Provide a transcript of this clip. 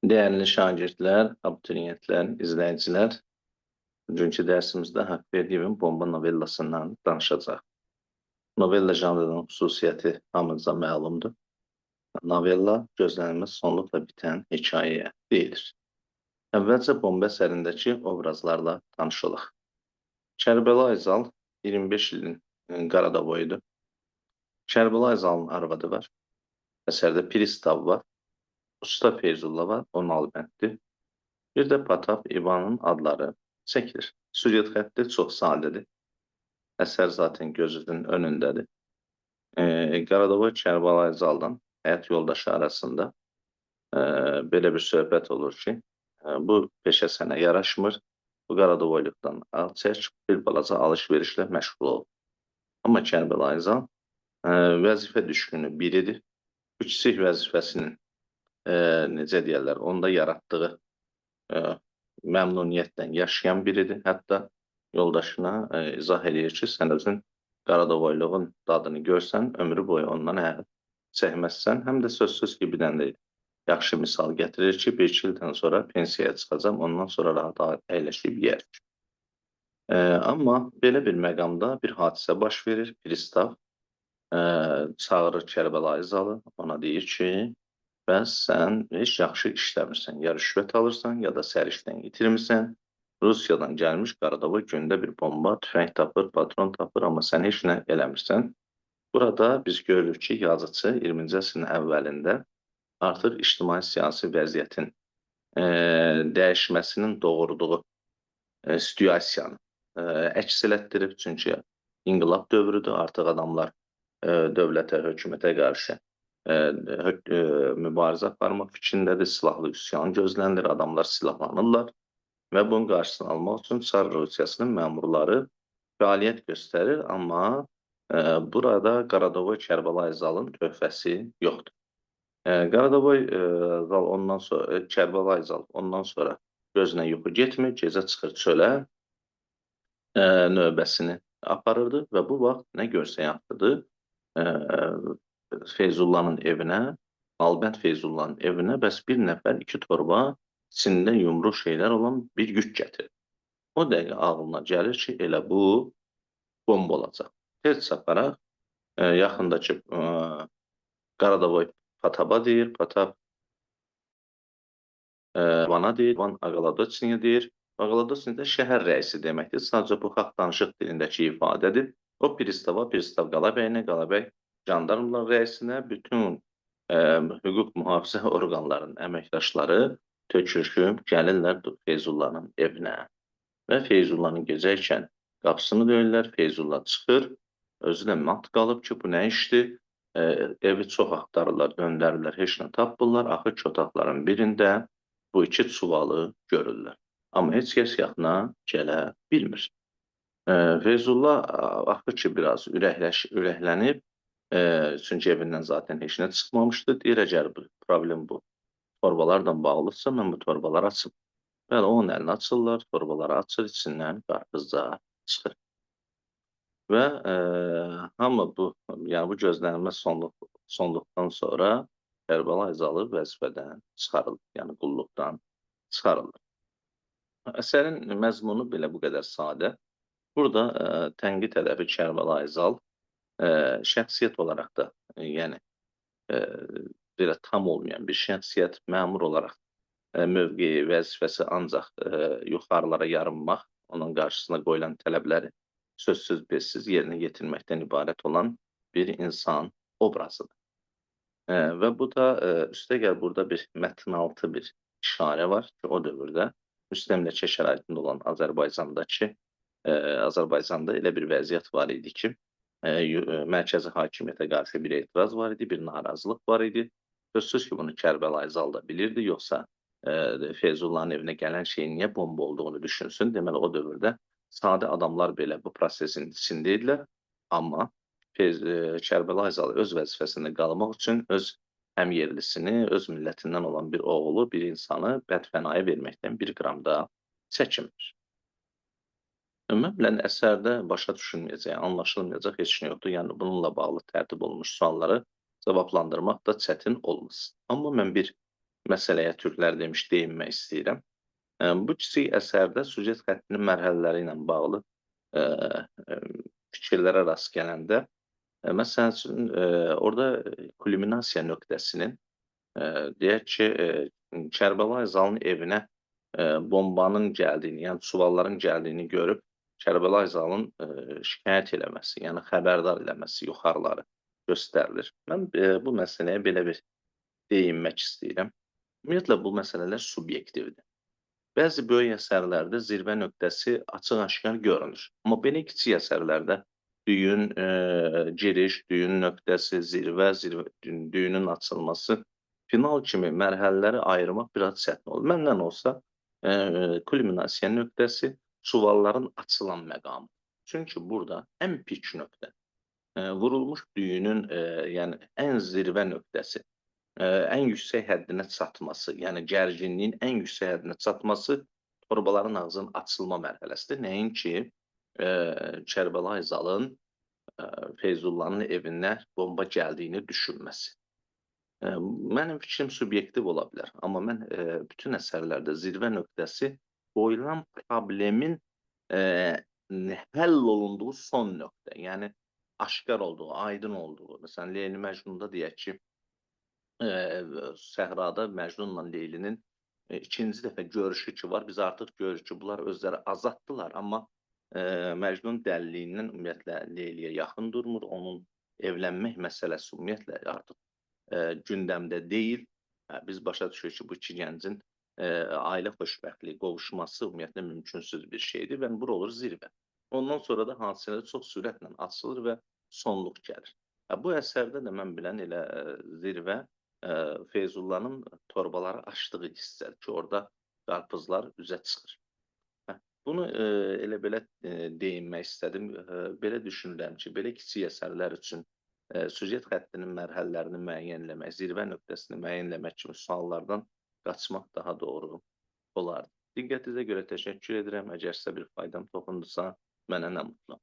Değerli şagirdlər, abituriyentlər, izləyicilər, bugünkü dərsimizdə Haqverdiyev Bomba novellasından danışacaq. Novella janrının xüsusiyyəti hamınıza məlumdur. Novella gözlənilməz sonluqla bitən hekayəyə deyilir. Əvvəlcə Bomba əsərindəki obrazlarla tanışılıq. Kərbəlayı Zal 25 ilin Qaradavoyudur. Kərbəlayı Zalın arvadı var. Əsərdə Pristav var. Usta Feyzulla var, o nalbənddir. Bir də Patap İvanın adları çəkilir. Süjet xətti çox sadədir. Əsər zaten gözünün önündədir. Qaradavoy Kərbəlayı Zaldan həyat yoldaşı arasında belə bir söhbət olur ki, bu peşə sənə yaraşmır, bu Qaradavoyluqdan al çək, bir balaca alış-verişlə məşğul ol. Amma Kərbəlayı Zal vəzifə düşkünü biridir. Bu kiçik vəzifəsinin necə deyərlər, onda yaratdığı məmnuniyyətlə yaşayan biridir. Hətta yoldaşına izah edir ki, sən özün Qaradavoyluğun dadını görsən, ömrü boyu ondan çəkməzsən. Həm də sözsüz ki, bir dənə yaxşı misal gətirir ki, 1-2 ildən sonra pensiyaya çıxacam, ondan sonra rahat əyləşib yeyərik. Amma belə bir məqamda bir hadisə baş verir. Pristav çağırır Kərbəlayı Zalı, ona deyir ki, bəs sən heç yaxşı işləmirsən, ya rüşvət alırsan, ya da sərişdən itirmirsən. Rusiyadan gəlmiş Qaradavoy gündə bir bomba, tüfəng tapır, patron tapır, amma sən heç nə eləmirsən. Burada biz görürük ki, yazıcı 20-ci əsrin əvvəlində artıq ictimai-siyasi vəziyyətin dəyişməsinin doğurduğu situasiyanı əks elətdirib. Çünki inqilab dövrüdür, artıq adamlar dövlətə, hökumətə qarşı mübarizə aparmaq fikrindədir, silahlı üsyan gözlənilir, adamlar silahlanırlar və bunun qarşısını almaq üçün Çar Rusiyasının məmurları fəaliyyət göstərir, amma burada Qaradavoy Kərbəlayı Zalın töhfəsi yoxdur. Qaradavoy Zal ondan sonra, Kərbəlayı Zal ondan sonra gözünə yuxu getmir, gecə çıxır çölə, növbəsini aparırdı və bu vaxt nə görsə yaxşıdır, Feyzullanın evinə, Albənd Feyzullanın evinə bəs bir nəfər 2 torba içində yumru şeylər olan bir yük gətirir. O dəqiqə ağlına gəlir ki, elə bu bomba olacaq. Tez çaparaq yaxındakı Qaradavoy Pataba deyir, Patap Vana deyir, Van Aqaladoçniyə deyir. Aqaladoçni də şəhər rəisi deməkdir. Sadəcə bu xalq danışıq dilindəki ifadədir. O Pristava, Pristav Qalabəyinə, Qalabəy jandarmlar rəisinə, bütün hüquq mühafizə orqanlarının əməkdaşları töküşüb gəlirlər Feyzullanın evinə və Feyzullanın gecə ikən qapısını döyürlər, Feyzullah çıxır, özü də mat qalıb ki, bu nə işdir, evi çox axtarırlar, döndərirlər, heç nə tapırlar, axır ki, otaqların birində bu 2 çuvalı görürlər. Amma heç kəs yaxına gələ bilmir. Feyzullah axır ki, biraz ürəklənib, çünki evindən zaten heç nə çıxmamışdı. Deyir, əgər problem bu torbalarla bağlıdırsa, mən bu torbaları açım. Bəli, onun əlini açırlar, torbaları açır, içindən qarpızlar çıxır. Və hamı bu, yəni bu gözlənilməz sonluqdan sonra Kərbəlayı Zalı vəzifədən çıxarılır, yəni qulluqdan çıxarılır. Əsərin məzmunu belə bu qədər sadə. Burada tənqid ədəbi Kərbəlayı Zal şəxsiyyət olaraq da, yəni belə tam olmayan bir şəxsiyyət, məmur olaraq mövqeyi, vəzifəsi ancaq yuxarılara yarınmaq, onun qarşısına qoyulan tələbləri sözsüz bezsiz yerinə yetirməkdən ibarət olan bir insan obrazıdır. Və bu da üstəgəl burada bir mətnaltı bir işarə var ki, o dövrdə müstəmləkə şəraitində olan Azərbaycanda elə bir vəziyyət var idi ki, mərkəzi hakimiyyətə qarşı bir etiraz var idi, bir narazılıq var idi. Sözsüz ki, bunu Kərbəlayı Zal da bilirdi, yoxsa Feyzullahın evinə gələn şeyin niyə bomba olduğunu düşünsün. Deməli, o dövrdə sadə adamlar belə bu prosesin içində idilər, amma Kərbəlayı Zal öz vəzifəsində qalmaq üçün öz həmyerlisini, öz millətindən olan bir oğlu, bir insanı bədfənaya verməkdən bir qram da çəkinmir. Ümumiyyətlə, əsərdə başa düşülməyəcək, anlaşılmayacaq heç nə yoxdur. Yəni, bununla bağlı tərtib olunmuş sualları cavablandırmaq da çətin olmaz. Amma mən bir məsələyə türklər demiş değinmək istəyirəm. Bu kiçik əsərdə süjet xəttinin mərhələləri ilə bağlı eee, fikirlərə rast gələndə, məsəl üçün, orada kulminasiya nöqtəsinin, deyək ki, Kərbəlayı Zalın evinə, bombanın gəldiyini, yəni çuvalların gəldiyini görüb Kərbəlayı Zalın, şikayət eləməsi, yəni xəbərdar eləməsi yuxarıları göstərilir. Mən, bu məsələyə belə bir değinmək istəyirəm. Ümumiyyətlə bu məsələlər subyektivdir. Bəzi böyük əsərlərdə zirvə nöqtəsi açıq-aşkar görünür. Amma belə kiçik əsərlərdə düyün, giriş, düyün nöqtəsi, düyünün açılması, final kimi mərhələləri ayırmaq biraz çətin olur. Məndən olsa, kulminasiya nöqtəsi çuvalların açılan məqamı. Çünki burada ən pik nöqtə, vurulmuş düyünün, yəni ən zirvə nöqtəsi, ən yüksək həddinə çatması, yəni gərginliyin ən yüksək həddinə çatması torbaların ağzının açılma mərhələsidir. Nəinki Kərbəlayı Zalın Feyzullanın evinə bomba gəldiyini düşünməsi. Mənim fikrim subyektiv ola bilər, amma mən bütün əsərlərdə zirvə nöqtəsi qoyulan problemin həll olunduğu son nöqtə, yəni aşkar olduğu, aydın olduğu. Məsələn, Leyli Məcnunda deyək ki, səhrada Məcnunla Leylinin ikinci dəfə görüşü ki var. Biz artıq görürük ki, bunlar özləri azaddılar, amma Məcnun dəliliyindən ümumiyyətlə Leyliyə yaxın durmur. Onun evlənmək məsələsi ümumiyyətlə artıq gündəmdə deyil. Biz başa düşürük ki, bu iki gəncin ailə xoşbəxtliyi, qovuşması ümumiyyətlə mümkünsüz bir şeydir və bura olur zirvə. Ondan sonra da hadisələr çox sürətlə açılır və sonluq gəlir. Bu əsərdə də mən bilən elə zirvə Feyzullanın torbaları açdığı hissədir ki, orada qarpızlar üzə çıxır. Bunu elə belə değinmək istədim. Belə düşünürəm ki, belə kiçik əsərlər üçün süjet xəttinin mərhələlərini müəyyənləmək, zirvə nöqtəsini müəyyənləmək kimi suallardan qaçmaq daha doğru olardı. Diqqətinizə görə təşəkkür edirəm. Əgərsə bir faydam toxundusa, mənə nə mutlu.